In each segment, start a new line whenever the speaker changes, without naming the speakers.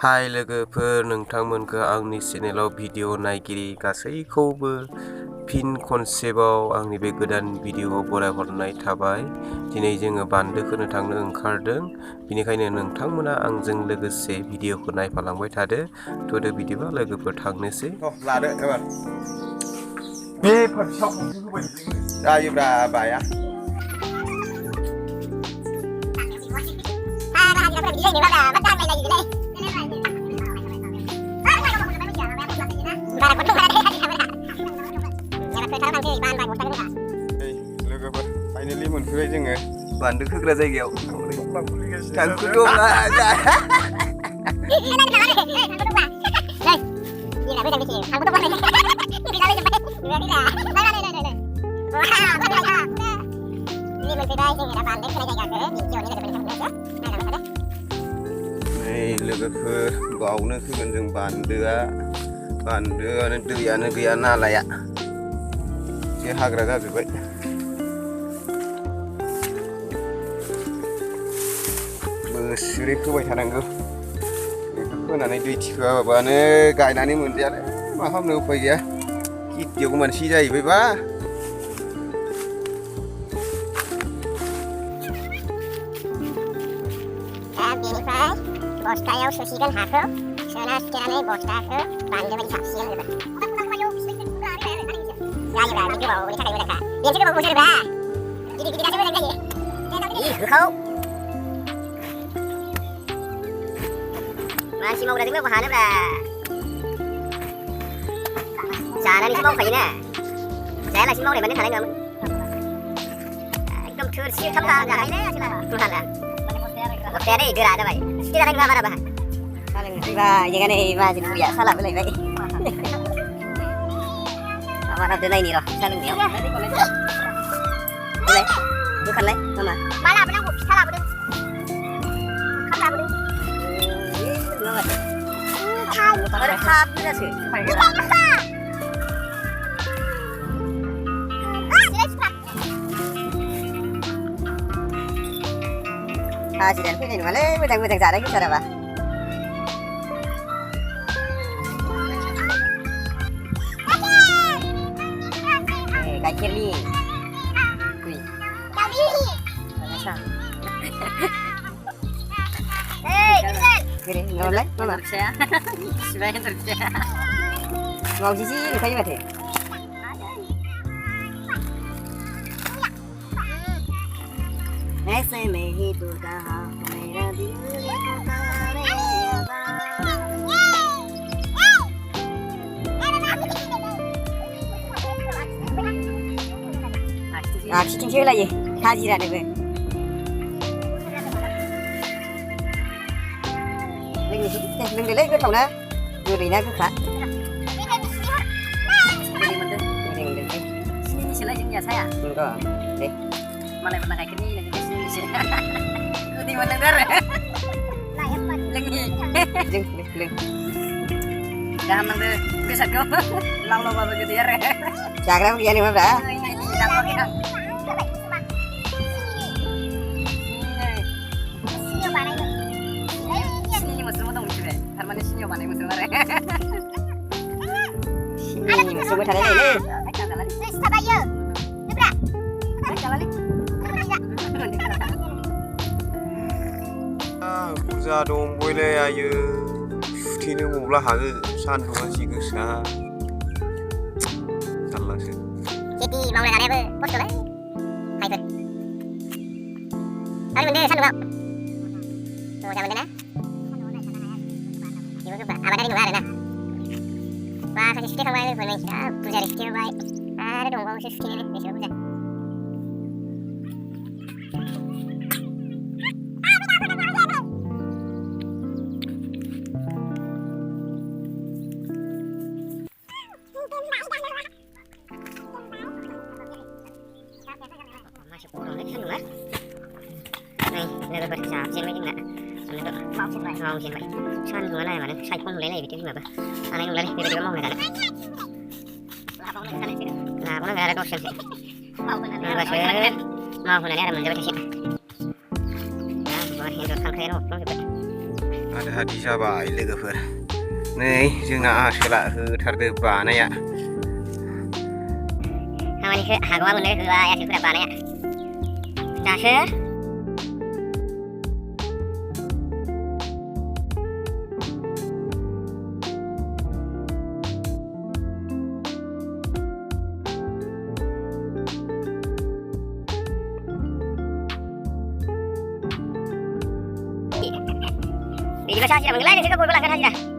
हाय लोगोफोर, नोंथांमोनखौ आंनि चेनेलाव भिडिअ नायगिरि गासैखौबो फिन खनसेबाव आंनि बे गोदान भिडिअआव बरायहरनाय थाबाय। दिनै जोङो बान्दो खोनो थांनो ओंखारदों, बेनिखायनो नोंथांमोना आंजों लोगोसे भिडिअखौ नायफालांबाय थादो। थ'दो बिदिबा लोगोफोर थांनोसै।
लादो एबार बे फारसेयाव होबाय जायोब्रा बाया लोगोफोर फाइनालि मोनफैबाय जोङो बान्दो खोग्रा जायगायाव। लोगोफोर बावनो फैगोन जों बान्दोआनो दैयानो गैया, नालाया एसे हाग्रा जाजोब्बाय। बोसोरै फोबाय थानांगौ, बेखौ फोनानै दै थिखोआबानो गायनानै मोनजायानो। मा खालामनो, उफाय गैया, खेथियाव मानसि जाहैबायबा।
बस्थायाव सोसिगोन हाखौ, सोना सुथेनानै बस्थाखौ बान्दो बायदि साबसिगोन लोगो। जायोब्रा, बे गोबावनि थाखाय मोजांखा। बेनोसो गोबाव बोसोरब्रा, गिदिर गिदिरासो मोजां जायो। होखौ मानसि मावग्राजोंनो हानोब्रा, जानानैसो मावखायोना, जायालासिनो मावनाय बानो थानाय नङामोन। एकदम थोरसि थाब जाखायोलै आसोला तुहाना। बस्थाया नै गोरा जाबाय, सुथेजानाय नङा बारा बाहा। फैबाय जोंहा नै माहाजोन बुरिया सा लाबोलायबाय। माबा दोनायनि र' फिथा लोंनायाव बोखारलाय मामा। मा लाबोनांगौ? फिथा लाबोदों, ओंखाम लाबोदों। आरो थाब बुरजासो हाजिरायानो फैनाय नङालै, मोजां मोजां जानाय फैथाराबा। गाइखेरनि nggak mama. Saya, sebenarnya terpercaya. Mau sisi, kayak apa deh? ऐसे में ही तू कहा मेरा दिल आखिथिं होलायो हाजिरानोबो। लोंदोलै, गोथावना, गोदैना गोखा। गोदै मोनदों सिनिनिसोलाय जोंनिया साया। नंगौ दे, मालायफोरना गाइखेरनि लोंदों सिनिनिसो। गोदै मोनदों आरो लों गाहाम नांदो बेसादखौ, लावलावबाबो गोदै आरो। जाग्राबो गैया नोमाब्रा? थारमाने सिनियाव बानाय मोनदों आरो सिनि मोसौबो थानाय जायोलै।
बुरजा दंबोलै आयो, सुथेनो मब्ला हागोन, सान्दुंआ जि गोसा। जारलासो
खेथि मावना जानायाबो खस्थ'लै भाइफोर। आरो मोनदों सान्दुंआव मोजां मोनदों ना? आबादारि नङा आरोना, माखासे सुथेखांबाय लोगोफोर, बुरजायै सुथेबाय, आरो दंबावोसो सुथेनो बेसेबां बुरजा। masih kurang lagi kan nggak? Nih, logoफोर जाजेनबाय जोंना। मावजेनबाय सान्दुंआ नाय मानो सायखं नुलायलायो बिदि बिमाबो हानाय नंलालै बेबायदिबा मावना जानो। लाबावनांगौ आरो दसेसो होनबासो मावहोनानै आराम मोनजाबाय थासिगोन। हिन्जाव खांख्राइ र'फ्रावजोब्बाय।
ada जाहादि जाबाय लोगोफोर नै जोंना आसोला होथारदो बानाया
खामानिखौ हागौआ मोनो होआ आसोलफोरा बानाया दासो बिदिबा साजिरा मोनगोनलाय नोंसोरखौ बयबो लांगोन हाजिरा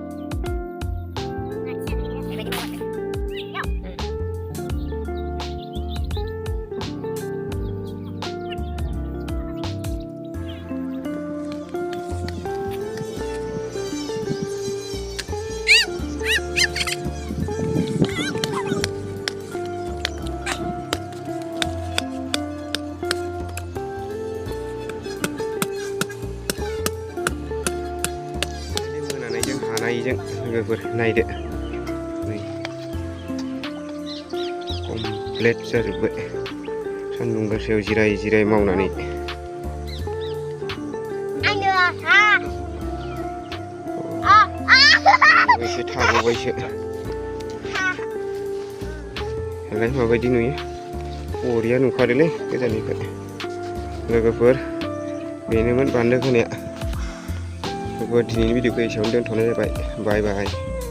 हानायजों लोगोफोर नायदो नै कमप्लिट जाजोब्बाय सान्दुं गोसायाव जिराय मावनानै एसे थाबावबायसो दालाय माबायदि नुयो बरिया नुखादोलै गोजाननिफ्राय लोगोफोर बेनोमोन बान्दो खोनाया दिनैनि भिडिअखौ एसेयावनो दोनथ'नाय जाबाय बाय बाय